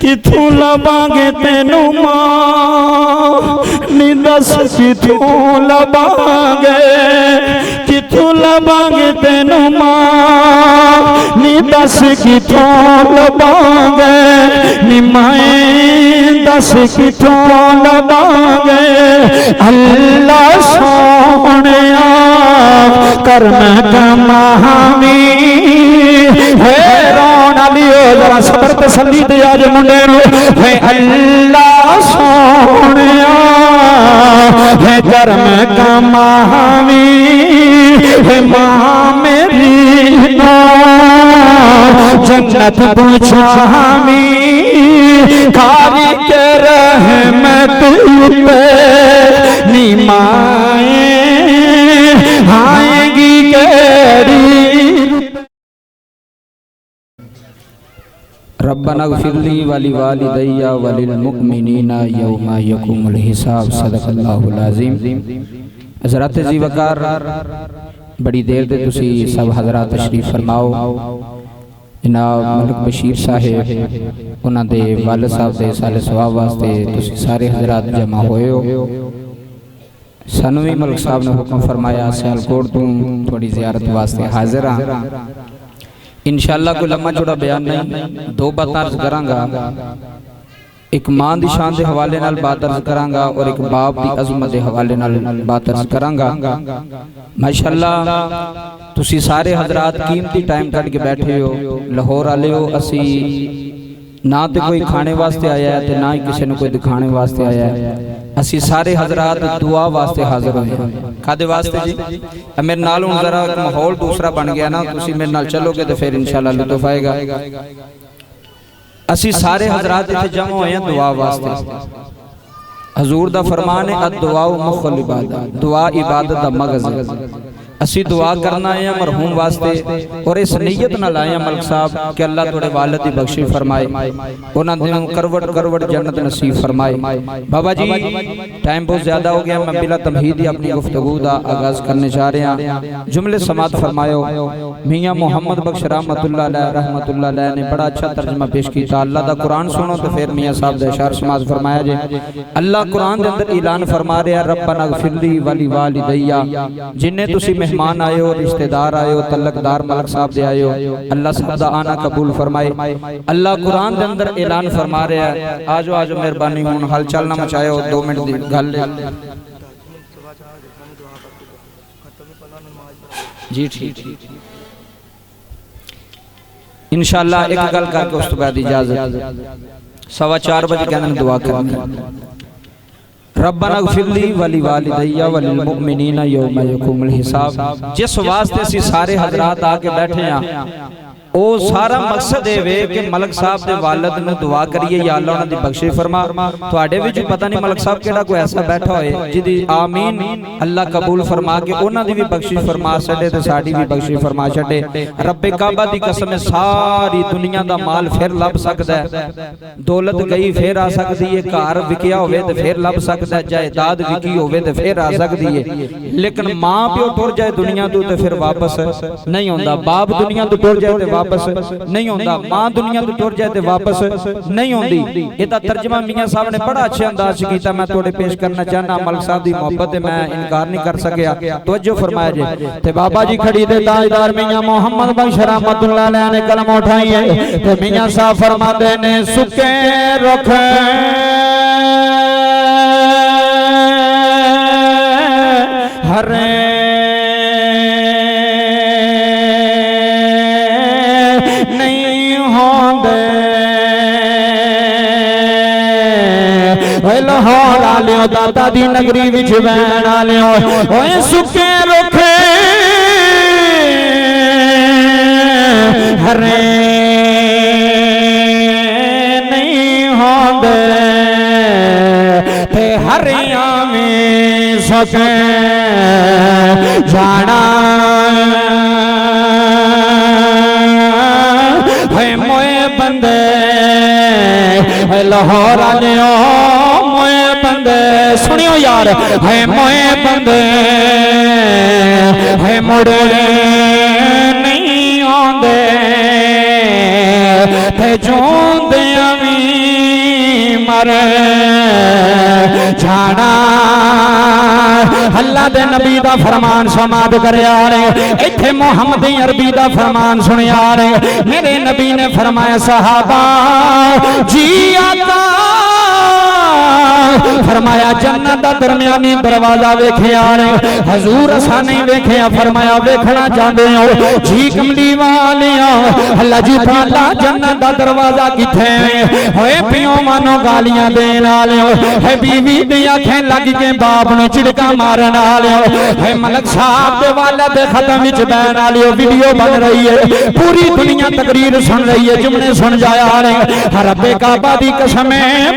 किथों लबांगे तेनू मां नी दस किथों लबांगे किथों लबांगे तेनू मां नी दस किथों लबांगे नी माए दस किथों लबांगे अल्लाह सोहणिया करना कमावी है रोन अलियो जरा सबर तसल्ली दे आज मुंडे नु है अल्लाह सोहणिया है करम कमावी है मां मेरी ना जन्नत पूछावी खाली के रहमत पे नी माए आएगी केरी रब्बना ग़फ़िरली वली वालिदैया वलिल मुमिनीना यौमा यक़ूमुल हिसाब। सदक़ल्लाहुल अज़ीम। हज़रत जी वकार बड़ी देर दे तुसी सब हज़रात तशरीफ फरमाओ। जनाब मलिक बशीर साहिब उन्हां दे वालिद साहब दे साले सवाब वास्ते तुसी सारे हज़रात जमा होए हो। सानू भी मलिक साहब ने हुक्म फरमाया सियालकोट तों थोड़ी ज़ियारत वास्ते हाज़िर हां। इंशाअल्लाह कोई लम्मा चौड़ा बयान नहीं, दो बातें अर्ज करांगा। एक मां दी शान के हवाले नाल बात अर्ज करांगा और एक बाप दी अज़मत के हवाले नाल बात अर्ज करांगा। माशाअल्लाह तुसी सारे हज़रात कीमती टाइम कट के बैठे हो, लाहौर वाले हो। असी ना तो कोई खाने वास्ते आया है ना ही किसी ने कोई दिखाने वास्ते आया है। असी सारे हज़रात दुआ वास्ते हाजिर हुए। कादे वास्ते जी? मेरे नाल हुण जरा माहौल दूसरा बन गया ना, तुसी मेरे नाल चलोगे तो फिर इंशाअल्लाह लुत्फ आएगा। असी सारे हज़रात इत्थे जमा होए हैं दुआ वास्ते। हजूर दा फरमान है अद-दुआ मुख्खुल इबादत, दुआ इबादत दा मगज़ है। असी दुआ करना है मरहूम वास्ते और इस नीयत नाल आए मलिक साहब कि अल्लाह थोड़े वालिद दी बख्शिश फरमाए, उन्हां दी करवट करवट जन्नत नसीब फरमाए। बाबा जी टाइम बहुत ज्यादा हो गया, मैं बिला तमहीद ही अपनी गुफ्तगू दा आगाज करने जा रहा हां। जुमले समात फरमायो। मियां मोहम्मद बख्श रहमतुल्लाह अलैह ने बड़ा अच्छा तर्जुमा पेश किया। अल्लाह दा कुरान सुनो तो फिर मियां साहब दा इशार समात फरमाया जे। अल्लाह कुरान दे अंदर ऐलान फरमा रहा रब्बना ग़फ़िरली वली वालिदैया, जिन्ने तुसी मेहमान आए हो, रिश्तेदार आए हो, तलकदार मलिक साहब दे आए हो, अल्लाह साहब दा आना कबूल फरमाए। अल्लाह कुरान दे अंदर ऐलान फरमा रहा है आजो आजो मेहरबानी हुन हलचल ना मचायो, 2 मिनट दी गल जी ठीक इंशाअल्लाह। एक गल करके उस तो बाद इजाजत। 4:15 बजे कहने दुआ करनी। रब्बना ग़फ़िरली वली वालिदैया वलिल मुमिनीना यौमा यक़ूमुल हिसाब। जिस वास्ते सी सारे हज़रात आके बैठे हैं ओ सारा मकसद ये वे कि मलिक साहब दे वालिद नूं दुआ करिए या अल्लाह उन्हां दी बख्शिश फरमा। तुहाडे विच पता नहीं मलिक साहब केड़ा कोई ऐसा बैठा होए जिहदी आमीन अल्लाह कबूल फरमा के उन्हां दी भी बख्शिश फरमा छड्डे ते साडी भी बख्शिश फरमा छड्डे। रब्बे काबा दी कसम सारी दुनिया दा माल फिर लभ सकदा है, दौलत गई फिर आ सकदी है, घर विकिया होवे ते फिर लभ सकदा है, जायदाद विकी होवे ते फिर आ सकदी है, लेकिन मां प्यो टुर जाए दुनिया तो फिर वापस नहीं आउंदा। बाप दुनिया तो टुर जाए ते वापस नहीं होता, मां दुनिया तो टुर जाए तो वापस नहीं होती। इसका तर्जमा मियां साहब ने बड़ा अच्छे अंदाज किया, मैं थोड़े पेश करना चाहना। मलिक साहब की मोहब्बत मैं इनकार नहीं कर सकिया, तवज्जो फरमाया जे। ते बाबा जी खड़ी दे ताजदार मियां मोहम्मद बख्श रहमतुल्लाह अलैह ने कलम उठाई है ते मियां साहब फरमाते ने सुके रुख हरे लाहौर आलियो दाता दी नगरी विच बैण आलियो ओए सुके रुखे हरे नहीं होंदे ते हरियां में सके जाना है मोए बंदे लाहौर आलियो सुनियो यार है मोए बंदे है मुड़े नहीं आंदे ते जोंदे मर जाना। अल्लाह दे नबी दा फरमान समाद करया रे, इत्थे मुहम्मद अरबी दा फरमान सुनिया रे। मेरे नबी ने फरमाया सहाबा जी आका, फरमाया जन्नत दा दरमियानी दरवाजा वेखिया रे। हजूर असा नहीं वेखिया, फरमाया वेखना चाहते हो जी कमली वालिया। अल्लाह जी ताला जन्नत दा दरवाजा किथे होए पियो मानो गालियां देन वाले है, बीवी दी अखें लग के बाप नु चिड़का मारन वाले है, मलक साहब दे वाले दे खत्म विच बैन वाली वीडियो बन रही है, पूरी दुनिया तकरीर सुन रही है, जुमले सुन जाया रे। रब्बे काबा दी कसम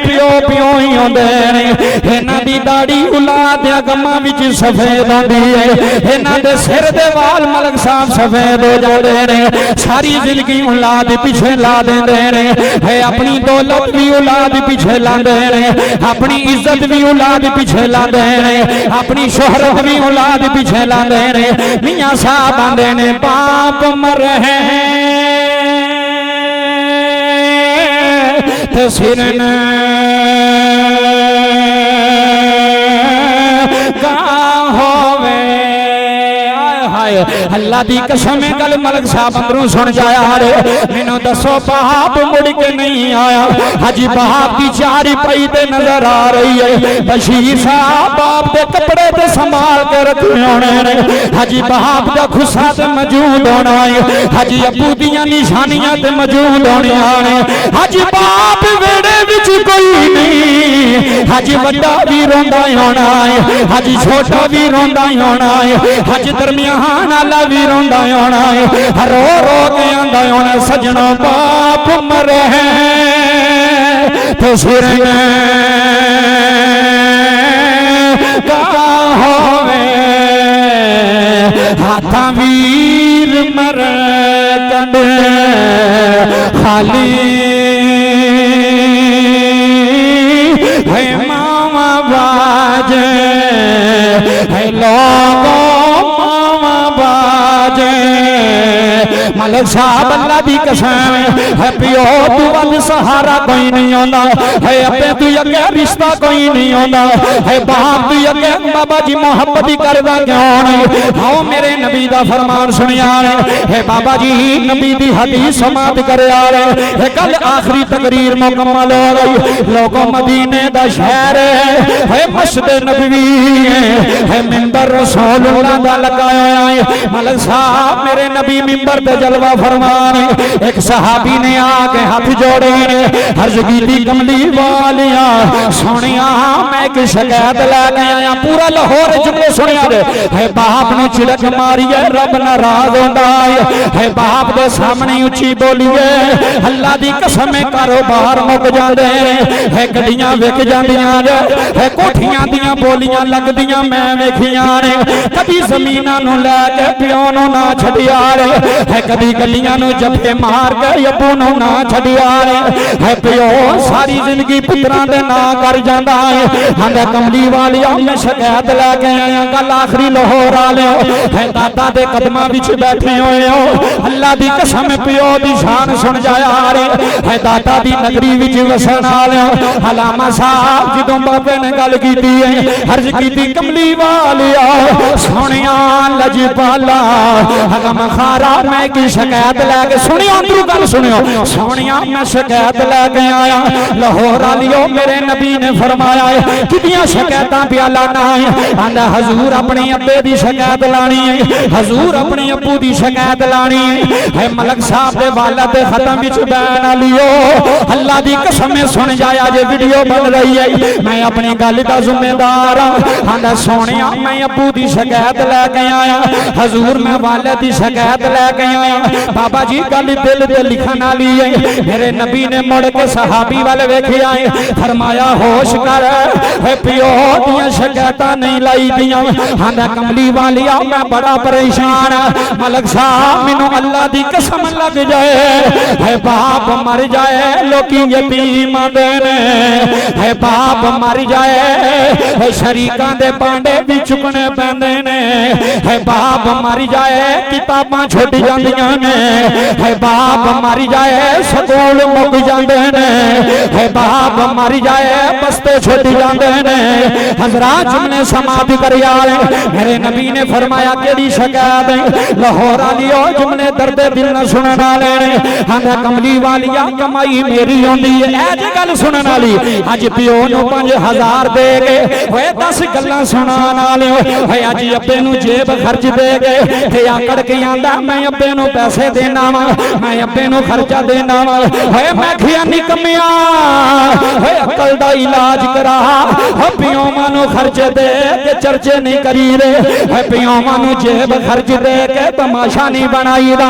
पियो पियो ही होंदे ने, इन्हां दी दाढ़ी औलाद दे गम्मां विच सफेद होंदी है, इन्हां दे सिर दे वाल मलक साहब सफेद हो जाते ने, सारी जिंदगी औलाद पीछे ला देंदे ने, है अपनी दौलत भी औलाद पीछे लांदे ने, अपनी इज्जत भी औलाद पीछे लांदे ने, अपनी शोहरत भी औलाद पीछे लांदे ने। मियां साहब आंदे ने बाप मर है ते सिर न अल्लाह दी कसम गल मलक साहब अंदरों सुन जाया रे। मैनू दसो बाप मुड़ के नहीं आया, हजी बाप की चारी पई ते नजर आ रही है। बशीर साहब बाप दे कपड़े ते संभाल के रखे होने ने, हजी बाप दा खुस्सा ते मौजूद होना है, हजी अबू दियां निशानियां ते मौजूद होनियां ने। हजी बाप वेड़े विच कोई नहीं, हजी बड़ा भी रोंदा होना है, हजी छोटा भी रोंदा होना है, हजी दरमियान नाला भी रोंदा होना है, रो रो के आंदा होना सजना बाप मरे तो सिर का होवे हाथा वीर मर कंड खाली है मामा बाजे है लोगों मलक साहब अल्लाह दी कसम है पियो तू वल सहारा कोई नहीं होंदा है, अपने तू अगे रिश्ता कोई नहीं होंदा है, बाप तू अगे बाबा जी मोहब्बत ही करदा क्यों नहीं। आओ मेरे नबी दा फरमान सुनिया है, बाबा जी नबी दी हदीस समात करया है। कल आखिरी तकरीर मुकम्मल हो गई, लोगों मदीने दा शहर है, मस्जिद नबवी है, मिंबर रसूलुल्लाह दा लगाया है। मलक साहब मेरे नबी मिंबर पे जलवा फरमान, एक सहाबी ने आके हाथ जोड़े ने अर्ज की कमली वालिया सोनिया मैं एक शिकायत लैके आया। पूरा लाहौर जुमले सुनिया है, बाप ने चिड़क मारी है, रब नाराज होंदा है, बाप दे सामने उच्ची बोलीए अल्लाह दी कसम कारोबार मुक जांदे है, गड्डियां विक जांदियां है, कोठियां दियां बोलियां लगदियां मैं वेखियां ने, कभी जमीनां नूं लैके पिओ नूं ना छड्डिया है, कभी गलियां नूं जफे मार के अब्बू नूं ना छड्डिया है, पिओ सारी जिंदगी पुत्रां दे ना कर जांदा है। आंदा कमली वालिया मैं शिकायत लैके आया, गल आखिरी लाहौर वाले है, दादा दे कदमां विच बैठे होए हो, अल्लाह दी कसम पिओ दी शान सुन जाया है, दादा दी नगरी विच वसन वाले अलामा साहब जदों बाबे ने गल कीती है, अर्ज कीती कमली वालिया सोनिया लजपाला हगम खारा मैं की शिकायत लैके सुनियो, अंदरू गल सुनियो सोनिया मैं शिकायत लैके आया लाहौर वालियो। मेरे नबी ने फरमाया है कितनी शिकायत पिया लाना है, आंदा हजूर अपने अब्बे दी शिकायत लानी है, हजूर अपने अब्बू दी शिकायत लानी है, मलक साहब दे वाला दे खत्म विच बैन लियो। अल्लाह दी कसम सुन जाया जे वीडियो बन रही है, मैं अपनी गल दा जिम्मेदार हां। आंदा सोनिया मैं अब्बू दी शिकायत लैके आया, हजूर मैं वाले दी शिकायत लैके आया। बाबा जी गल दिल ते लिखन वाली है, मेरे नबी ने मुड़ के सहाबी वाले वेखे आए, फरमाया होश कर है पिओ दियां शिकायतां नहीं लाई दियां। आंदा कमली वालिया मैं बड़ा परेशान, मलक साहब मैनू अल्लाह दी कसम लग जाए है, बाप मर जाए लोकी यतीम आंदे ने है, बाप मर जाए शरीकां दे पांडे भी चुकने पैंदे ने है, बाप मर जाए किताबां छुट जांदियां ने है, बाप मर जाए स्कूल मुक जांदे ने है, बाप बाप मर जाए बस्ते छुट जाते ने हजरात जुमले समाप्त कर यार मेरे नबी ने फरमाया केड़ी शिकायत है लाहौर वालियो जुमले दर्द दिल न सुनने वाले आंदा कमली वालिया कमाई मेरी होंदी है ए जे गल सुनने वाली अज पिओ नु 5000 दे के होए 10 गल्लां सुनान वाले होए अज अब्बे नु जेब खर्च दे के ते आकड़ के आंदा मैं अब्बे नु पैसे देना वा मैं अब्बे नु खर्चा देना वा होए मैं खिया निकमिया होए अकल दा इलाज करा हो पिओ मानो खर्च दे के चर्चे नहीं करी रे हो पिओ मानो जेब खर्च दे के तमाशा नहीं बनाई दा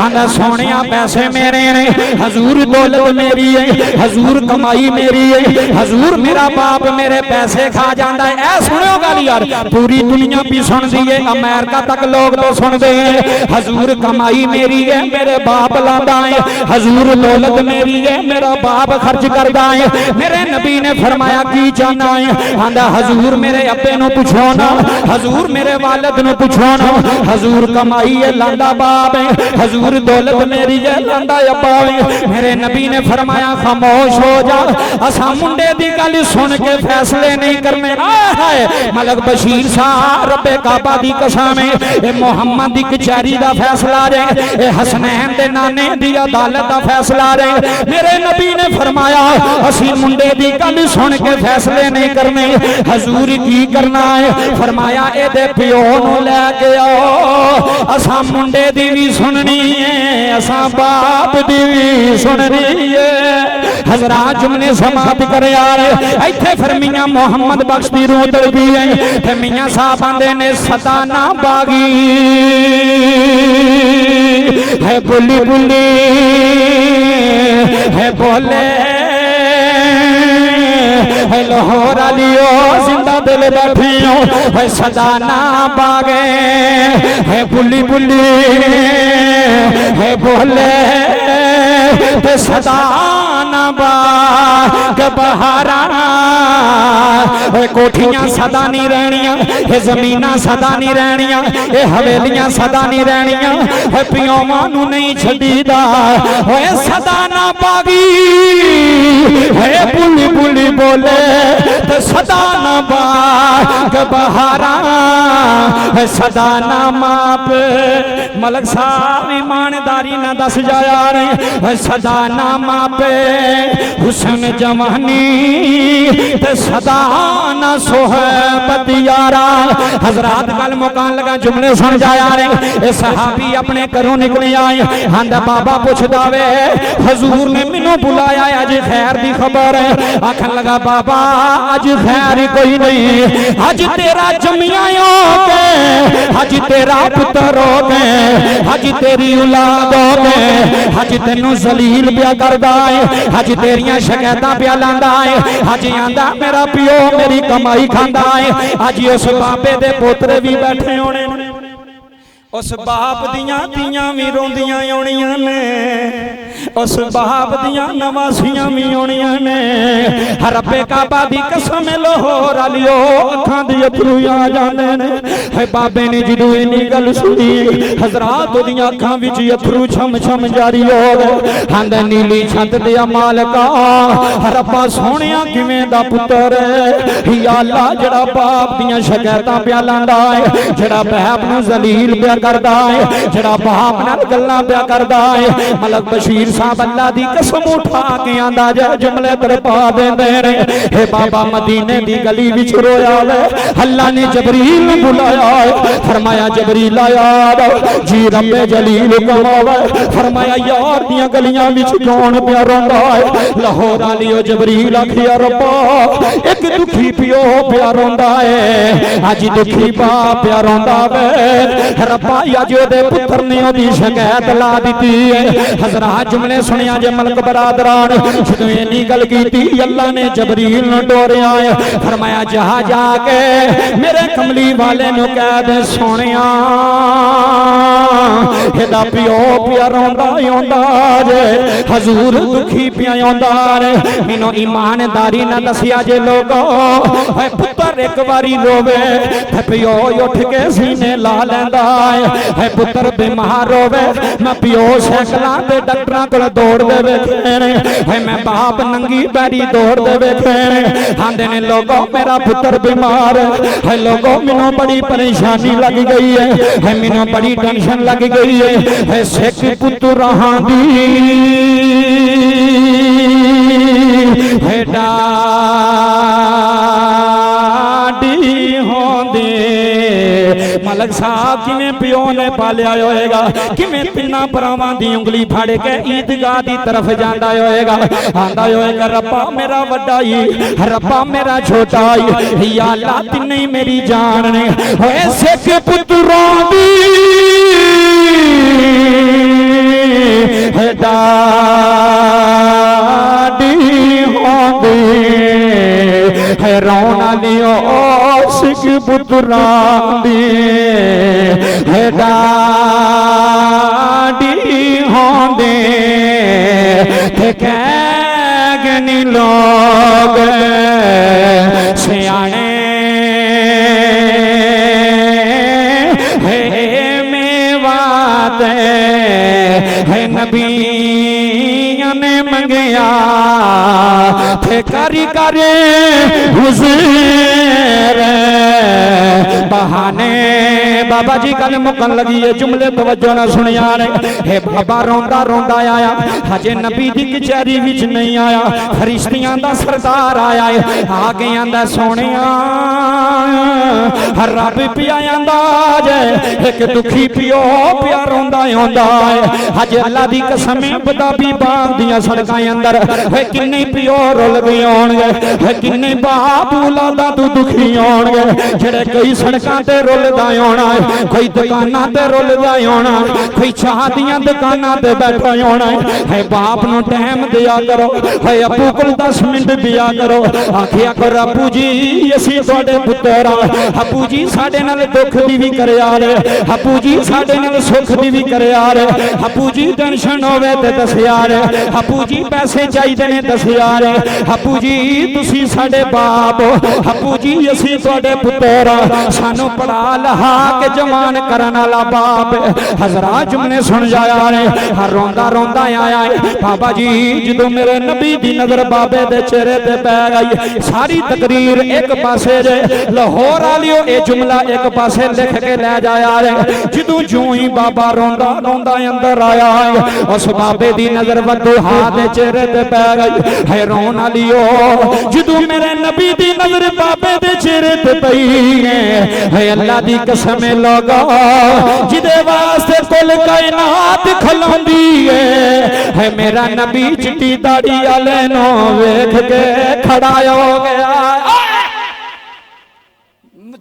आंदा सोनिया पैसे मेरे ने हजूर दौलत मेरी है हजूर कमाई मेरी है हजूर मेरा बाप मेरे पैसे खा जाता है ऐ सुनो गल यार पूरी दुनिया भी सुनती है अमेरिका तक लोग तो सुनते हैं हजूर कमाई मेरी है मेरे बाप लादा है हजूर दौलत मेरी है मेरा बाप खर्च करता है मेरे नबी ने फरमाया की चाहना है आंदा हजूर मेरे अब्बे नु पुछो ना हजूर मेरे वालिद नु पुछो ना हजूर कमाई है लांदा बाप है हजूर दौलत मेरी है लांदा अब्बा है मेरे नबी ने फरमाया खामोश हो जा असा मुंडे दी गल सुन के फैसले नहीं करने है मलक बशीर साहब रब्बे काबा दी कसम है मोहम्मद दी कचहरी दा फैसला रे ए हसनैन दे नाने दी अदालत दा फैसला रे मेरे नबी ने फरमाया असी मुंडे दी गल सुन के फैसले नहीं करने हजूर की करना है फरमाया ए दे पिओ नु लेके आओ असा मुंडे दी भी सुननी है असा बाप दी भी सुननी है हजरात जुमले समाप्त कर यार इत्थे फिर मियां मोहम्मद बख्श दी रूह तड़पी है ते मियां साहब आंदे ने सदाना बागी है बुली बुली है बोले है लाहौर वालियो जिंदा दिल बैठियो है सदाना बागे है बुली बुली है बोले ते सदाना बाग बहारा कोठियां सदा नहीं रहनियां ये जमीना सदा नहीं रहनियां ये हवेलियां सदा नहीं रहनियां है पिओ मानू नहीं छदीदा होए सदा ना बागी है बुली बुली बोले ते सदा ना बाग बहारा है सदा ना माप मलक साहब ईमानदारी ना दस जाया रे सदा ना मापे हुसन जवानी ते सदा ना सोहबत यारा हजरात गल मुकान लगा जुमले सुन जाया रे ए सहाबी अपने घरों निकले आए आंदा बाबा पुछदा वे हजूर ने मैनू बुलाया अज खैर दी खबर है आखन लगा बाबा अज खैर कोई नहीं अज तेरा जमिया हो गए अज तेरा पुत्र हो गए अज तेरी औलाद हो गए अज तेनू जलील पिया करदा है अज तेरियां शिकायतां पिया लांदा है अज आंदा मेरा पिओ मेरी कमाई खांदा है अज उस बाबे दे पोतरे भी बैठे होने उस बाप दियां धीयां भी रोंदियां आउणियां ने उस बाप दियां नवासियां भी आउणियां ने रब्बे काबा दी कसम लाहौर वालियो अखां दे अथरू आ जांदे ने है बाबे ने जदों इन्नी गल सुनी हजरात ओदियां अखां विच अथरू छम छम जारी हो गए आंदा नीली छत दे मालका रब्बा सोहणिया किवें दा पुत्तर या अल्लाह जेड़ा बाप दियां शिकायतां पिया लांदा है जेड़ा बाप नूं जलील पिया करदा है जेड़ा बाप नाल गल्लां पिया करदा है मलक बशीर साहब अल्लाह दी कसम उठा के आंदा जा जुमले तरपा देंदे ने हे बाबा मदीने दी गली विच रोया वे अल्लाह ने जबरील बुलाया फरमाया जबरील आया जी रब्बे जलील कमावे फरमाया यार दियां गलियां विच कौन पिया रोंदा है लाहौर वालियो जबरील आखिया रब्बा एक दुखी पियो पिया रोंदा है अज दुखी बाप पिया रोंदा वे रब्बा अज ओदे पुत्र ने ओदी शिकायत ला दी है हजरात जुमले सुनिया जे मलक बरादरान जदों इन्नी गल कीती अल्लाह ने जबरील नूं टोरिया फरमाया जा जाके मेरे कमली वाले नूं कह दे सोनिया एदा पिओ पिया रोंदा आंदा जे हजूर दुखी पिया आंदा रे मैनूं ईमानदारी ना दसिया जे लोगो पुत्र एक बारी रोवे ते पिओ उठ के सीने ला लैंदा है पुत्र बीमार होवे मैं पिओ सैकलां ते डॉक्टरां कोल दौड़दे वेखे ने मैं बाप नंगी पैरी दौड़दे वेखे ने आंदे ने लोगो मेरा पुत्र बीमार है लोगो मैनू बड़ी परेशानी लग गई है मैनू बड़ी टेंशन लग गई है सिख पुत्रां दी है डाडी होंदे मलक साहब किवें पिओ ने पालिया होएगा किवें तिन्ना भरावां दी उंगली फड़ के ईदगाह दी तरफ जांदा होएगा आंदा होएगा रब्बा मेरा वड्डा ही रब्बा मेरा छोटा ही या अल्लाह तिन्ने ही मेरी जान ने होए सिख पुत्रां दी है डाडी होंदी है रोना लियो सिख पुत्रां दी है डाडी होंदे थे कहगनी लोग सियाने है मेवाते है नबी ने मंगया थे करी करे हुज़ूर बहाने बाबा जी गल मुकन लगी है जुमले तवज्जो ना सुनिया ने हे बाबा रोंदा रोंदा आया हजे नबी दी कचहरी विच नहीं आया फरिश्तियां दा सरदार आया है आगे आंदा सोनिया रब पिया आंदा जे एक दुखी पियो पिया रोंदा आंदा है हजे अल्लाह दी कसम बदाबी बाग दियां सड़कां अंदर है किन्ने पियो रुलदे होणगे है किन्ने बाप औलादा तू दुखी होणगे जेड़े कई सड़कां ते रुलदा होना कोई दुकानां ते रुलदा होना कोई चाह दियां दुकानां ते बैठा होना है बाप नु टाइम दिया करो है अप्पू कोल 10 मिनट दिया करो आखिया करो अप्पू जी असीं तुहाडे पुत्तर आ अप्पू जी साडे नाल दुख दी भी करया रे अप्पू जी साडे नाल सुख दी भी करया रे अप्पू जी टेंशन होवे ते दसिया रे अप्पू जी पैसे चाहिए ने दसिया रे अप्पू जी तुसीं साडे बाप अप्पू जी असीं तुहाडे पुत्तर सानू पढ़ा लहा के जवान करन वाला बाप हजरात जुमले सुन जाया रे रोंदा रोंदा आया बाबा जी जदों मेरे नबी दी नजर बाबे दे चेहरे ते पै गई सारी तकरीर एक पासे जे लाहौर वालियो ए जुमला एक पासे लिख के ले जाया रे जदों जूं ही बाबा रोंदा रोंदा अंदर आया उस बाबे दी नजर वदुहा दे चेहरे ते पै गई है रोन वालियो जदों मेरे नबी दी नजर बाबे दे चेहरे ते पई है अल्लाह दी कसम लोगा जिदे वास्ते कुल कायनात खलोंदी है मेरा नबी चिट्टी दाढ़ी वाले नो वेख के खड़ा हो गया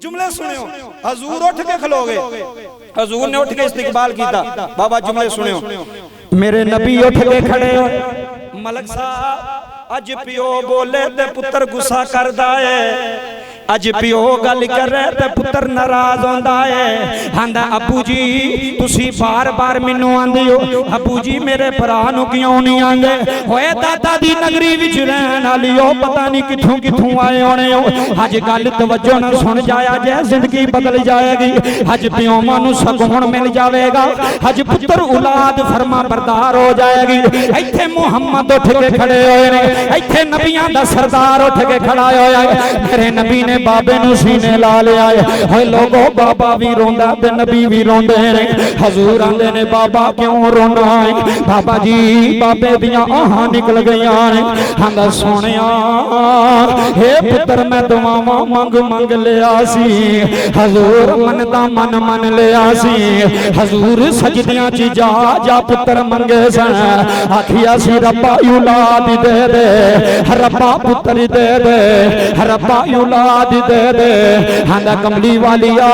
जुमले सुनियो हजूर उठ के खलो गए हजूर ने उठ के इस्तकबाल कीता बाबा जुमले सुनियो मेरे नबी उठ के खड़े हो मलक साहब अज पियो बोले ते पुत्र गुस्सा करदा है अज पियो गल करे ते पुत्र नाराज होंदा है आंदा अबू जी तुसी बार बार मैनू आंदे हो अबू जी मेरे भरा नू क्यों नहीं आंदे होए दादा दी नगरी विच रहन वाली हो पता नहीं किथों किथों आए होने हो अज गल तवज्जो नाल सुन जाया जे जिंदगी बदल जाएगी अज पियोवां नू सकून मिल जाएगा अज पुत्र औलाद फरमा बरदार हो जाएगी इत्थे मुहम्मद उठ के खड़े होए ने इत्थे नबियां दा सरदार उठ के खड़ा होया मेरे नबी ने बाबे नू सीने ला लिया है लोगो बाबा भी रोंदा ते नबी भी रोंदे ने हजूर आंदे ने बाबा क्यों रोना है बाबा जी बाबे दियां आहां निकल गईयां ने आंदा सोनिया हे पुत्र मैं दुआवां मंग मंग लिया सी हजूर मनदा मन मन लिया सी हजूर सजदियां च जा पुत्र मंगे सन आखिया सी रब्बा औलाद दे दे रब्बा पुत्र दे दे रब्बा औलाद दे दे हांदा कमली वालिया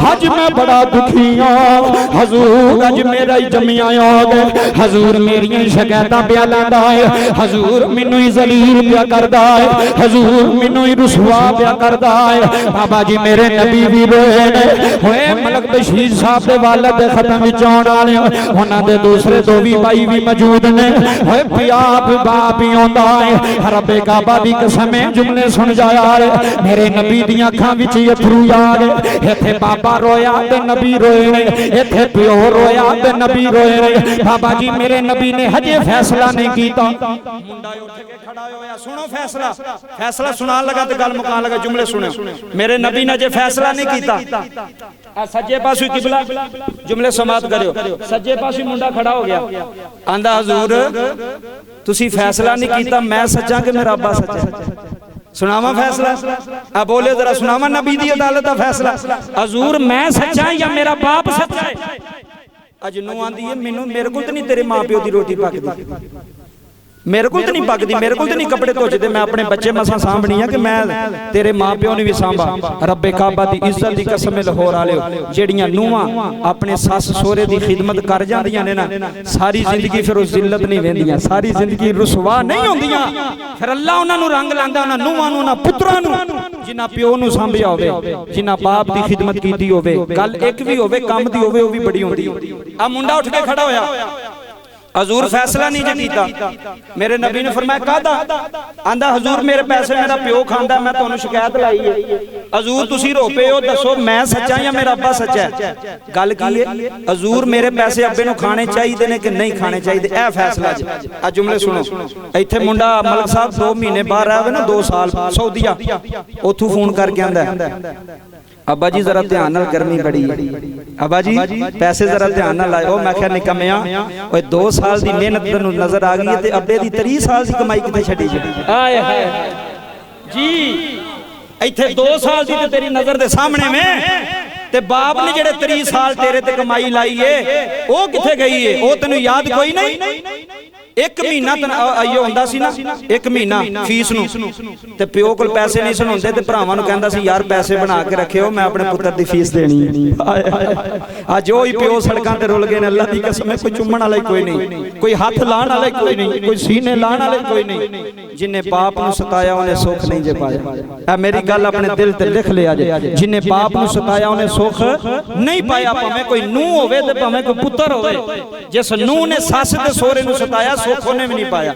आज मैं बड़ा दुखी हां हजूर आज मेरा ही जमिया हो गए हजूर मेरियां शिकायतां पिया लैंदा है हजूर मैनू ही जलील पिया करदा है हजूर मैनू ही रुसवा पिया करदा है बाबा जी मेरे नबी भी रोए ने होए मलक बशीर साहब दे वालिद दे खत्म विच आउण वाले उन्हां दे दूसरे दो भी भाई भी मौजूद ने होए पिया बाप ही आंदा है रब्बे काबा दी कसम जुमले सुन जाया मेरे नबी दी अखां विच अथरू आ गए। इत्थे बाबा रोया ते नबी रोए ने, इत्थे प्यो रोया ते नबी रोए ने। बाबा जी मेरे नबी ने हजे फैसला नहीं कीता। मुंडा उठ के खड़ा होया, सुनो फैसला। फैसला सुनान लगा ते गल मुकान लगा। जुमले सुनो, मेरे नबी ने जे फैसला नहीं कीता। सज्जे पासों किबला, जुमले समाप्त करियो। सज्जे पासों मुंडा खड़ा हो गया, आंदा हजूर तुसी फैसला नहीं कीता, मैं सच्चा कि मेरा अब्बा सच्चा है? सुनावा फैसला। अब बोले जरा, सुनावा नबी दी अदालत का फैसला। हजूर मैं सच्चा या मेरा बाप सच्चा है? अज नूं आंदी है मैनू, मेरे को तो नहीं तेरे मां प्यो की रोटी पकदी, मेरे को तो नहीं पकदी, मेरे को तो नहीं कपड़े धोचदे, मैं अपने बच्चे मसा सांभनी है कि मैं तेरे मां प्यो ने भी सांभा। रब्बे काबा दी इज्जत दी कसम लाहौर वालिओ, जेड़ियां नूहां अपने सस सोहरे दी खिदमत कर जांदियां ने ना, सारी जिंदगी फिर उस जिल्लत नहीं वेंदियां, सारी जिंदगी रुसवा नहीं होंदियां। फिर अल्लाह उन्हां नूं रंग लांदा, उन्हां नूहां नूं, उन्हां पुत्रां नूं, जिन्हां प्यो नूं सांभिया होवे, जिन्हां बाप दी खिदमत कीती होवे, गल एक भी होवे, काम दी होवे, वो भी बड़ी होंदी है। आ मुंडा उठ के खड़ा होया, हजूर फैसला नहीं जे कीता। मेरे नबी ने फरमाया कादा? आंदा हजूर मेरे पैसे मेरा प्यो खांदा, मैं तुहानू शिकायत लाई है। हजूर तुसी रो पे हो, दसो मैं सच्चा या मेरा अब्बा सच्चा है? गल की है? हजूर मेरे पैसे अब्बे नू खाने चाहिए ने कि नहीं खाने चाहिए, ए फैसला जी। आ जुमले सुनो। इत्थे मुंडा मलक साहब 2 महीने बाहर आया ना, 2 साल सऊदीया, उथों फोन करके आंदा अब्बा जी जरा ध्यान नाल, गर्मी बड़ी है, अब्बा जी पैसे जरा ध्यान नाल लाओ। मैं क्या निकम्मिया, ओए 2 साल दी मेहनत तैनूं नजर आ गई है ते अब्बे दी 30 साल दी कमाई किथे छड्डी जी? हाय हाय जी, इत्थे 2 साल दी ते तेरी नजर दे सामने में, ते बाप ने जेड़े 30 साल तेरे ते कमाई लाई है वो किथे गई है? वो तैनूं याद कोई नहीं? 1 महीना आइयो हुंदा सी ना, 1 महीना फीस नूं, ते प्यो कोल पैसे नहीं सन हुंदे, ते भरावां नूं कहंदा सी यार पैसे बना के रखियो, मैं अपने पुत्तर दी फीस देनी है। अज ओही प्यो सड़कां ते रुल गए ने, अल्लाह दी कसम है, कोई चुम्मण वाला कोई नहीं, कोई हाथ लाण वाला कोई नहीं, कोई सीने लाण वाला कोई नहीं। जिन्हें बाप नूं सताया उन्हें सुख नहीं जे पाया। मेरी गल अपने दिल ते लिख लिया जे, जिन्हें बाप नूं सताया उन्हें सुख नहीं पाया। भावें कोई नूह होवे ते भावें कोई पुत्तर होवे, जिस नूह ने सस ते सोहरे नूं सताया सुख उन्हें भी नहीं पाया।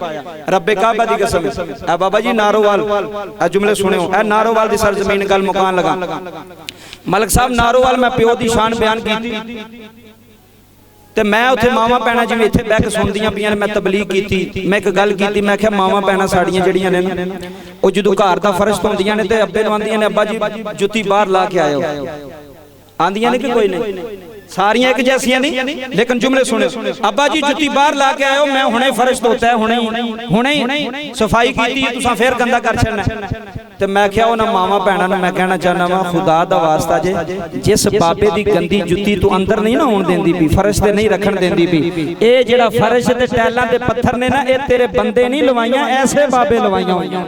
रब्बे काबा दी कसम। ए बाबा जी नारोवाल, ए जुमले सुनियो, ए नारोवाल दी सरजमीन गल मुकान लगा। मलक साहब नारोवाल मैं प्यो दी शान बयान की, ते मैं उत्थे मावां भैणां जिवें इत्थे बैठ के सुनदियां पियां ने, मैं तबलीग कीती, मैं एक गल कीती, मैं आख्या मावां भैणां साड़ियां जिहड़ियां ने ना, ओ जदों घर दा फर्श धोंदियां ने ते अब्बे नूं आंदियां ने अब्बा जी जुत्ती बाहर ला के आयो, आंदियां ने कि कोई नहीं? सारियां एक जैसियां नहीं, लेकिन जुमले सुने। अब्बा जी जुत्ती बाहर ला के आयो, मैं हुणे फर्श धोता है, हुणे सफाई कीती, तुसां फिर गंदा कर छड़ना। ते मैं क्या उन्हां मावां भैणां नूं मैं कहना चाहना वा, खुदा दा वास्ता जे, जिस बाबे दी गंदी जुत्ती तू अंदर नहीं ना होण देंदी पई, फर्श ते नहीं रखण देंदी पई, ए जेड़ा फर्श ते टैलां ते पत्थर ने ना, ए तेरे बंदे नहीं लवाइयां, ऐसे बाबे लवाइयां होईयां।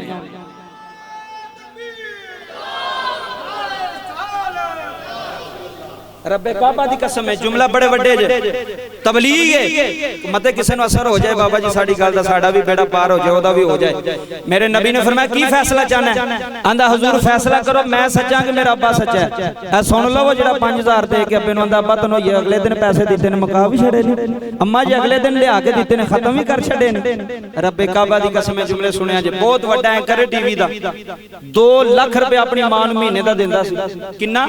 रब्बे काबा दी कसम है, जुमला बड़े वड्डे जे, तबलीग है, मते किसी नूं असर हो जाए बाबा जी साडी गल दा, साडा भी बेड़ा पार हो जाए, ओदा भी हो जाए। मेरे नबी ने फरमाया की फैसला चाहना है? आंदा हजूर फैसला करो, मैं सच्चा कि मेरा अब्बा सच्चा है? ऐ सुन लो, वो जेड़ा 5000 दे के अब्बे नूं आंदा अब्बा तैनूं अगले दिन पैसे दिते ने, मुका भी छड़े ने, अम्मा जी अगले दिन लिया के दिते ने, खत्म भी कर छड़े ने। रब्बे काबा दी कसम है, जुमले सुनिया जे, बहुत वड्डा एंकर है टीवी दा, 2 लाख रुपया अपनी मां नूं महीने दा दिंदा सी। किन्ना?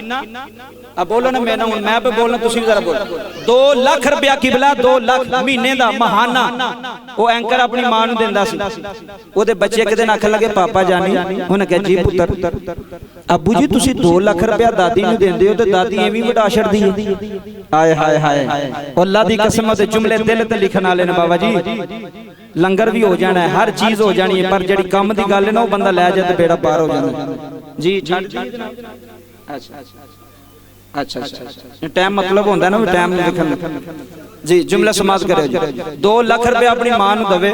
अब बोलो ना, मैं पे बोलना, तुसी भी जरा बोलो। 2 लाख रुपया किबला, 2 लाख महीने दा महाना वो एंकर अपनी मां नूं दिंदा सी। ओदे बच्चे एक दिन आखन लगे पापा जानी, उन्हें कहा जी पुत्तर, अबू जी तुसी 2 लाख रुपया दादी नूं देंदे हो ते दादी एवें वडा छड़दी है। हाय हाय हाय, अल्लाह दी कसम ते जुमले दिल ते लिखण वाले ने बाबा जी। लंगर भी हो जाना है, हर चीज हो जानी है, पर जेड़ी काम दी गल है ना, वो बंदा लै जाए ते बेड़ा पार हो जाना जी। अच्छा टाइम मतलब होंदा ना, टाइम लिखण जी। जुमला समाप्त करो जी। 2 लाख रुपया अपनी मां नूं दवे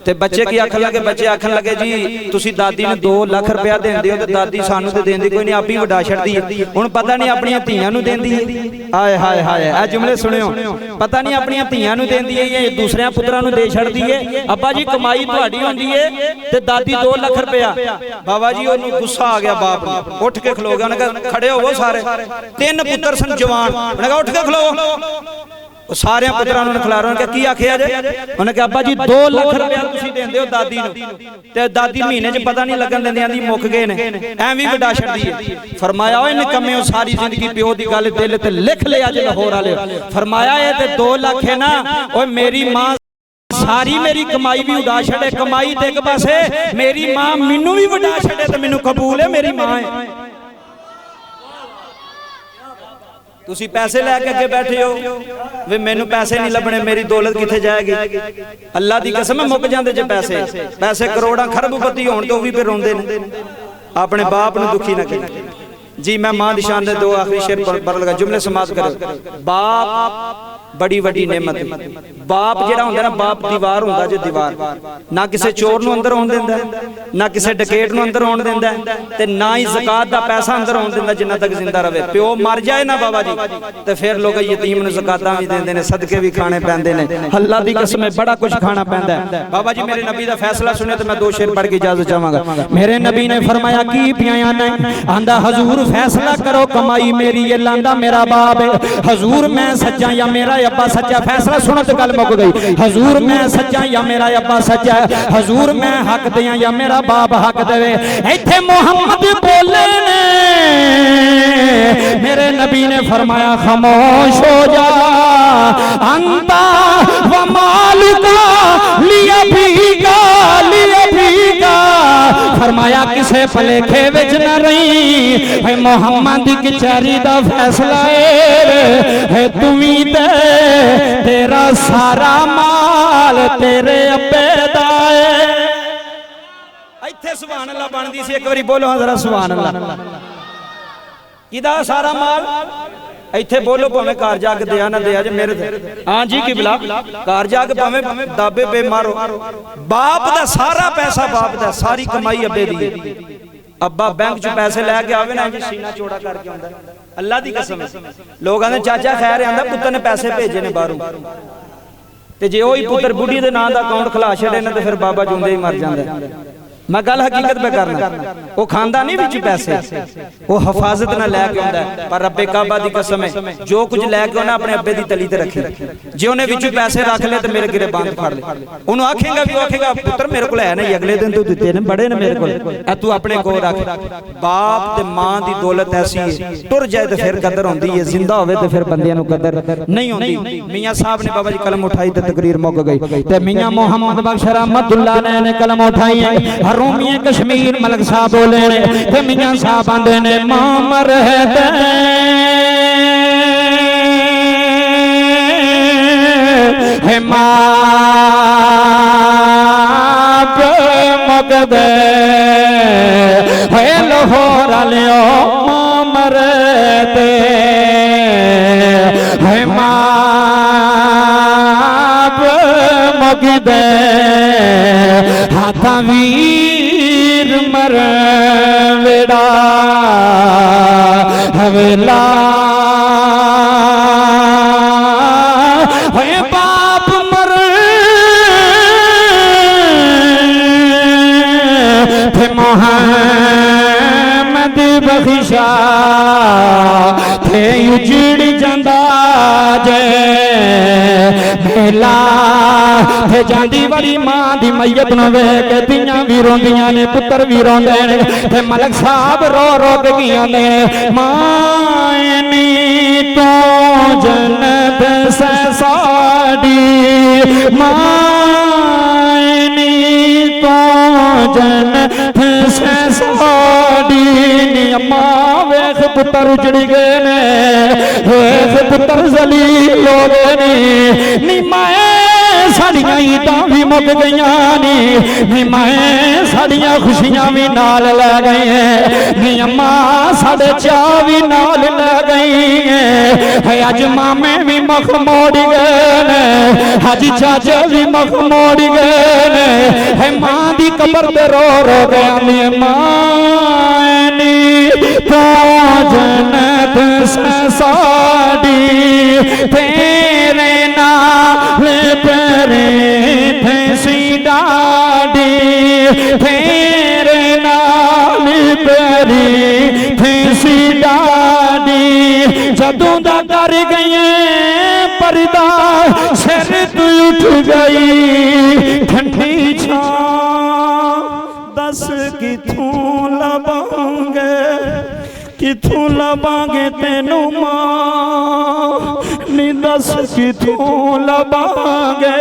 ते बच्चे की आखन लगे, बच्चे आखन लगे जी तुसी दादी नूं 2 लाख रुपया देंदे हो ते दादी सानू ते देंदी कोई नहीं, आप ही वडा छड़दी है। हुण पता नहीं अपनी धीआं नूं देंदी है। हाय हाय हाय, ए जुमले सुनियो, पता नहीं अपनी धीआं नूं देंदी है या दूसरे पुत्रां नूं दे छड़दी है। अब्बा जी कमाई तुहाडी होंदी है ते दादी 2 लाख रुपया। बाबा जी ओनू गुस्सा आ गया, बाप नूं उठ के खलो गया, उन्हें कहा खड़े होवो सारे, 3 पुत्र सन जवान, उन्हें कहा उठ के खलो, सारे पुत्रां नूं खिलारो ने की आखिया जे उन्हें कहा अब्बा जी 2 लाख रुपया तुसीं देंदे हो दादी नूं ते दादी महीने च पता नहीं लगन दिंदी आंदी मुक गए ने एवें वडा छड्डी है। फरमाया ओए निकम्मेओ सारी जिंदगी प्यो दी गल दिल ते लिख लिया जे लाहौर वाले। फरमाया ये ते 2 लाख है ना ओए मेरी मां सारी मेरी कमाई भी उड़ा छड़े कमाई ते एक पासे मेरी मां मैनू भी वडा छड़े ते मैनू कबूल है मेरी मां है। तुसी पैसे लैके अगे बैठे हो वे मैनू पैसे नहीं लभने मेरी दौलत किथे जाएगी। अल्लाह दी कसम मुक जांदे जे पैसे पैसे करोड़ां खरबपति होण ते भी फिर रोंदे ने। अपने बाप नू दुखी ना कर जी। मैं मां दी शान दे 2 आखिरी शेर पर लगा जुमले समाप्त करो। बाप बड़ी वड्डी नेमत। बाप जेड़ा हुंदा ना बाप दीवार हुंदा जे दीवार ना किसे चोर नू अंदर होण दिंदा ना किसे डकैत नू अंदर होण दिंदा ते ना ही ज़कात दा पैसा अंदर होण दिंदा जिन्ना तक जिंदा रहे। प्यो मर जाए ना बाबा जी ते फिर लोग यतीम नू ज़कातां भी देंदे ने सदके भी खाने पैंदे ने। अल्लाह दी कसम बड़ा कुछ खाना पैंदा है। बाबा जी मेरे नबी दा फैसला सुने तो मैं 2 शेर पढ़ के इजाजत चाहांगा। मेरे नबी ने फरमाया की पिया ने आंदा हजूर फैसला करो कमाई मेरी ये लांदा मेरा बाप है। हजूर मैं सच्चा या मेरा अब्बा सच्चा। फैसला सुनो तो गल मुक गई। हजूर मैं सच्चा या मेरा अब्बा सच्चा। हजूर मैं हक दिया या मेरा बाप हक देवे। इत्थे मोहम्मद बोले ने मेरे नबी ने फरमाया खामोश हो जा अंता व मालुका लिया भीगा फरमाया किसे भलेखे विच न रही है मोहम्मद की कचहरी दा फैसला है तुमी ते तेरा सारा माल तेरे अब्बे दा है। इत्थे सुभान अल्लाह बनदी सी एक बारी बोलो जरा सुभान अल्लाह। किदा सारा माल इत्थे बोलो भावें घर जाके दिया ना दिया जे मेरे हाँ जी किबला घर जाके भावें दाबे पे मारो। बाप दा सारा पैसा बाप दा सारी कमाई अब्बे दी। अब्बा बैंक च पैसे लैके आवे ना जी सीना चौड़ा करके आंदा अल्लाह दी कसम। लोग आंदे चाचा खैर आंदा पुत्तर ने पैसे भेजे ने बाहरों ते जे ओही पुत्तर बुढ़ी दे नाम दा अकाउंट खिला छड़े ने ते फिर बाबा जुंदे ही मर जांदा। मैं गल हकीकत पे करना वो खांदा नहीं विच पैसे वो हिफाजत ना लैके आंदा पर रब्बे काबा दी कसम है जो कुछ लैके आना अपने अब्बे दी तली ते रखे। जे उन्हें विच पैसे रख ले तो मेरे गिरे बंद फड़ ले उन्होंने आखेगा भी आखेगा पुत्र मेरे को है नहीं अगले दिन तू दिते ने बड़े ने मेरे को तू अपने को रख। बाप ते मां दी दौलत ऐसी है टुर जाए तो फिर कदर होंदी है जिंदा होवे तो फिर बंदियां नू कदर नहीं होंदी। मियां साहब ने बाबा जी कलम उठाई तो तकरीर मुक गई ते मियां मोहम्मद बख्श रहमतुल्लाह ने कलम उठाई है। रोमी कश्मीर मलक साहब बोले ने मियां साहब आंदे ने मां मर है मां मगदे है लाहौर लियो मां मर दे है मां मगदे हाथा वीर मर वेड़ा हवेला है बाप मर थे मोहम्मद बख्शा थे उजड़ जांदा जे मेला थे जांदी बड़ी मां दी मैयत नूं वेख के धीआं भी रोंदियां ने पुत्तर भी रोंदे ने ते मलक साहब रो रो के गियां ने मानी तो जन्नत से साडी मानी तो जन्नत से साडी नी अम्मा वेख पुत्तर उजड़ी गए ने वेख पुत्तर जलील हो गए ने नी माए साड़ियां ईदां भी मुक गईयां नी माए साड़ियां खुशियां भी नाल लै गई नी अम्मा साडे चाह भी नाल लै गई है। अज मामे भी मख मोड़ गए अज चाचे भी मख मोड़ गए है। मां दी कबर ते रो रो गया मानी तो जन्नत से साडी तेरे नाल तेरे थे सी डाडी तेरे नाल बेरी थे सी डाडी जदों दा कर गई पर्दा सिर तू उठ गई ठंडी छां दस किथों लबांगे किथों लबांगे तेनू मां नी दस किथों लबांगे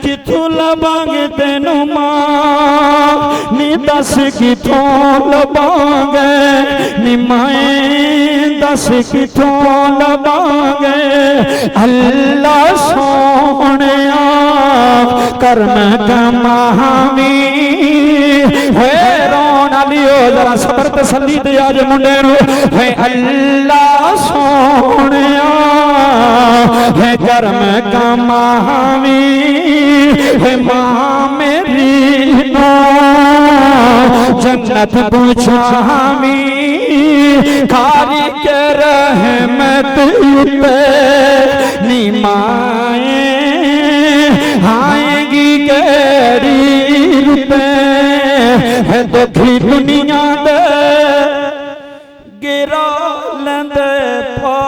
किथों लबांगे तेनू मां नी दस किथों लबांगे नी माए दस किथों लबांगे अल्लाह सोहणिया करम कमावी है रोन लियो जरा सबर तसल्ली दे आज मुंडे नू है अल्लाह सोहणिया है करम कमावी है मां मेरी नो जन्नत पूछावी खाली के रहमत उते नी माए आएगी केड़ी रुपे है दुखी दुनिया दे गिरा लेंदे पा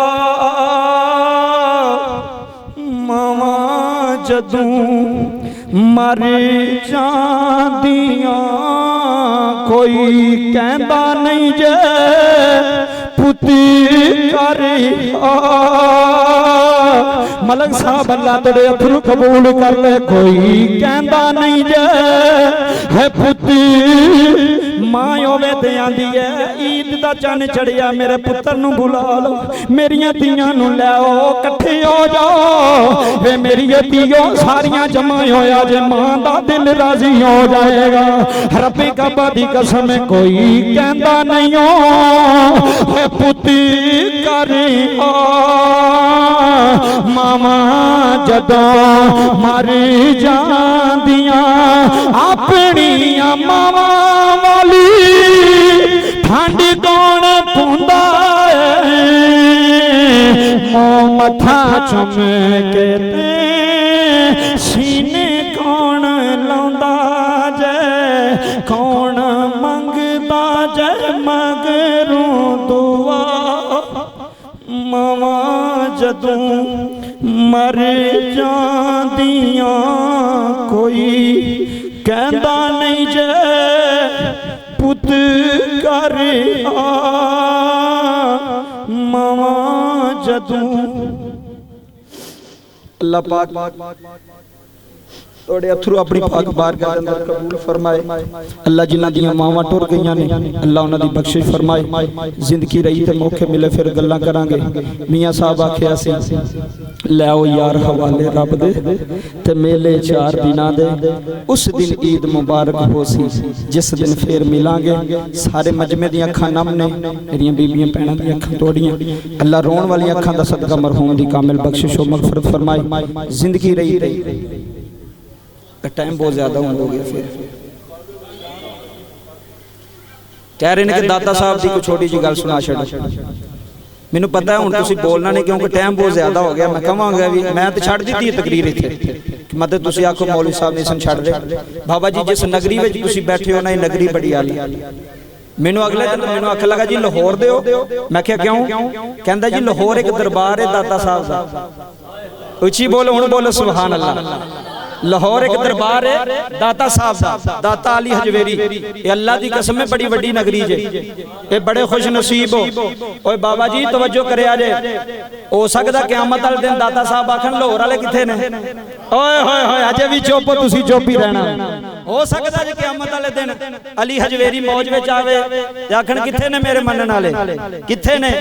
मावा जदों मर जांदियां कोई कहंदा नहीं जे पुती कर मलक साहब अल्लाह तेरे अथरू कबूल कर ले कोई कहंदा नहीं जे है पुती मां होवे ते आंदी है ईद दा चन्न चढ़िया मेरे पुत्र नू बुला लो मेरियां धीआं नू ले आओ इकट्ठे हो जाओ वे मेरी धीओ सारियां जमा होया जे मां दा दिल राजी हो जाएगा रब्बे काबा दी कसम कोई कहंदा नहीं हो है पुती कर मामा जदों मर जांदियां अपनियां मावा वाली ठंड कौन पुंदा मों मथा चुम के सीने कौन लाउंदा जे कौन मंगदा जे मगरों दुआ मावा जदों मर जांदियां कोई कहंदा नहीं जे पुत कर मावा जदों अल्लाह पाक तोड़े अथरू अपनी पाक बारगाह दे अंदर कबूल फरमाए अल्लाह जिन्हां दियां मावां टुर गईयां ने अल्लाह उन्हां दी बख्शिश फरमाए जिंदगी रही ते मौके मिले फिर गल्लां करांगे मियां साहब आखिया सी ले आओ यार हवाले रब दे ते मेले 4 दिनां दे उस दिन ईद मुबारक हो सी जिस दिन फिर मिलांगे सारे मजमे दी अखां नम ने मेरियां बीबियां भैणां दी अखां तोड़ियां अल्लाह रोण वाली अखां दा सदका मरहूम दी कामिल बख्शिश व मगफरत फरमाए जिंदगी रही टाइम बहुत ज्यादा हो गया फिर कह रहे हैं कि दाता साहब की कोई छोटी जी गल सुना छड़ मैनू पता है हुण तुसीं बोलना नहीं क्योंकि टाइम बहुत ज्यादा हो गया मैं कहांगा भी मैं तो छड़ दी तकरीर इत्थे मतलब तुसीं आखो मौलवी साहब नहीं सन छड़ रहे बाबा जी जिस नगरी विच तुसीं बैठे हो ना ये नगरी बड़ी आली मैनू अगले दिन मैनू आख लगा जी लाहौर दे हो मैं क्या क्यों कहंदा जी लाहौर एक दरबार है दाता साहब दा उच्ची बोलो हुण बोलो सुभान अल्लाह लाहौर एक दरबार है दाता साहब दा दाता अली हजवेरी ये अल्लाह दी कसम है बड़ी बड़ी नगरी जे ये बड़े खुश नसीब हो ओए बाबा जी तवज्जो करे आजे हो सकदा क़यामत वाले दिन दाता साहब आखन लाहौर वाले किथे ने ओए होए होए अजे भी चुप तुसी चुप ही रहना हो सकदा जे क़यामत वाले दिन अली हजवेरी मौज विच आवे ते आखन किथे ने मेरे मनन वाले किथे ने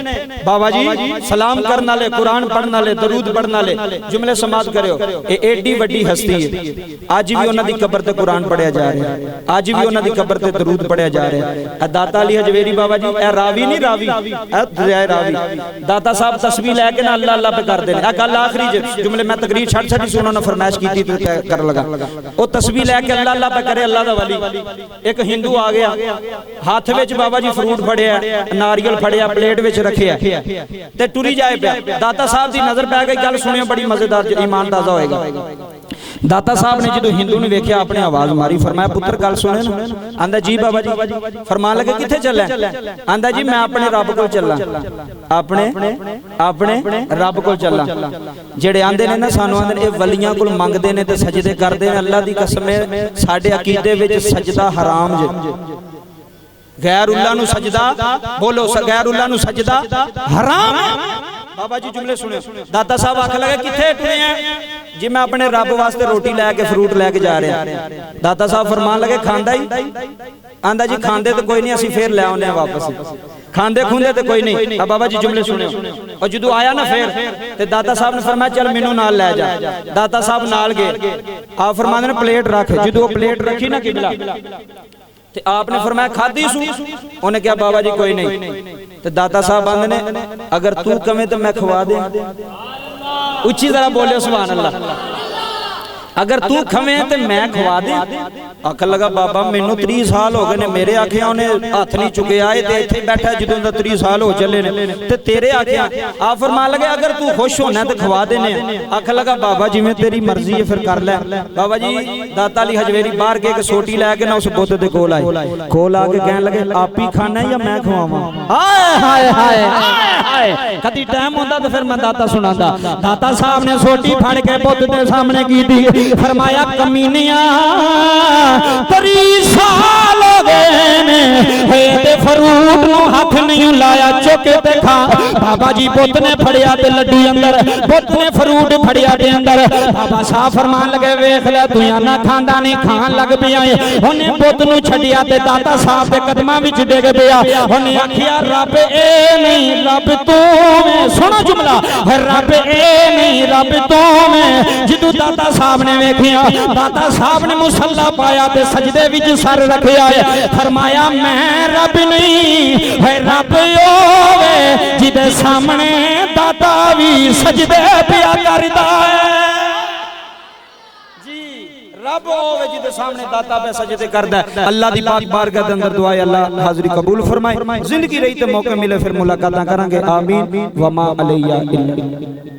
बाबा जी सलाम करन वाले कुरान पढ़न वाले दरूद पढ़न वाले जुमले समाज करियो ये एडी बड़ी हस्ती आज भी उन्हां दी कब्र ते कुरान पढ़िया जा रहा है आज भी उन्हां दी कब्र ते दरूद पढ़िया जा रहा है दाता अली हजवेरी बाबा जी ए रावी नहीं रावी ए दरिया रावी दाता साहब तस्बीह लेके ना अल्लाह अल्लाह पे कर दे आ गल आखिरी जुमले मैं तकरीर छड़ छड़ी सुना ना फरमाइश कीती तो कर लगा ओ तस्बीह लेके अल्लाह अल्लाह पे करे अल्लाह दा वली एक हिंदू आ गया हाथ विच बाबा जी फ्रूट फड़िया नारियल फड़िया प्लेट विच रखिया ते टुरी जाए पिया दाता साहब दी नजर पै गई गल सुनियो बड़ी मजेदार ईमान ताजा होएगा दाता साहब ने जो हिंदू ने वेख्या अपने आवाज मारी, फरमाया पुत्र गल सुने ना। आंदा जी बाबा जी। फरमान लगे किथे चला? आंदा जी मैं अपने रब को चला, अपने अपने रब को चला। जेड़े आंदे ने ना सानू आंदे ने वलियां कोल मंगदे ने ते सजदे करदे ने, अल्लाह दी कसम है साडे अकीदे विच सजदा हराम जे। गैरुल्लाह नु सजदा बोलो, गैरुल्लाह नु सजदा हराम। बाबा जी जुमले सुने। दाता साहब आख लगे किथे टुरे हैं जी? मैं अपने रब वास्ते रोटी लैके फ्रूट लैके जा रहा। दाता साहब फरमान लगे खांदा ही? आंदा जी खांदे तो कोई नहीं, असीं फिर ले आउने वापस, खांदे खुंदे तो कोई नहीं। अब बाबा जी जुमले सुने। और जदों आया ना फिर ते दाता साहब ने फरमाया चल मैनू नाल लै जा। दाता साहब नाल गए। आप फरमांदे ने प्लेट रख। जदों प्लेट रखी ना किबला ते आपने फरमाया खादी सू? उन्हें क्या बाबा जी कोई नहीं। तो दाता साहब आंदे ने अगर तू कमे तो मैं खवा दे। उच्ची जरा बोले सुभान अल्लाह। अगर तू खवे तो मैं खवा दे। आख लगा बाबा मैनू 30 साल हो गए ने, मेरे आखिया उन्हें हाथ नहीं चुकया है ते इत्थे बैठा जदों दा 30 साल हो चले ने ते तेरे आखिया। आप फरमान लगे अगर तू खुश होना तो खवा देने। आख लगा बाबा जिवें तेरी मर्जी है फिर कर ले। बाबा जी दाता अली हजवेरी बाहर गए सोटी लैके ना उस बुत दे कोल आए। कोल आके कहन लगे आप ही खाना या मैं खवावां? हाय हाय हाय हाय। कदी टाइम होंदा तो फिर मैं दाता सुनांदा। दाता साहब ने सोटी फड़ के बुत दे सामने की दी। फरमाया कमीनिया 30 साल हो गए ने ते फ्रूट नु हाथ नहीं लाया, चुके ते खा। बाबा जी बुत ने फड़िया ते लड्डू अंदर, बुत ने फ्रूट फड़िया ते अंदर। बाबा साहब फरमान लगे वेख ले तू ना खांदा नहीं, खान लग पिया। उन्हें बुत नु छड़िया ते दाता साहब दे कदमां विच डिग पिया। उन्हें आखिया रब ए नहीं रब तू में। सुनो जुमला, रब ए नहीं रब तू में। जिदू दाता साहब ने वेखिया, दाता साहब ने मुसल्ला पाया ते सजदे विच सर रखिया है। फरमाया मैं रब नहीं है रब ओवे जिदे सामने दाता भी सजदे पिया करदा है। जी रब ओवे जिदे सामने दाता पे सजदे करदा है। अल्लाह दी पाक बारगाह दे अंदर दुआ है अल्लाह हाज़री कबूल फरमाए। जिंदगी रही ते मौका मिले फिर मुलाकातां करांगे। आमीन। वमा अलैया इल्ला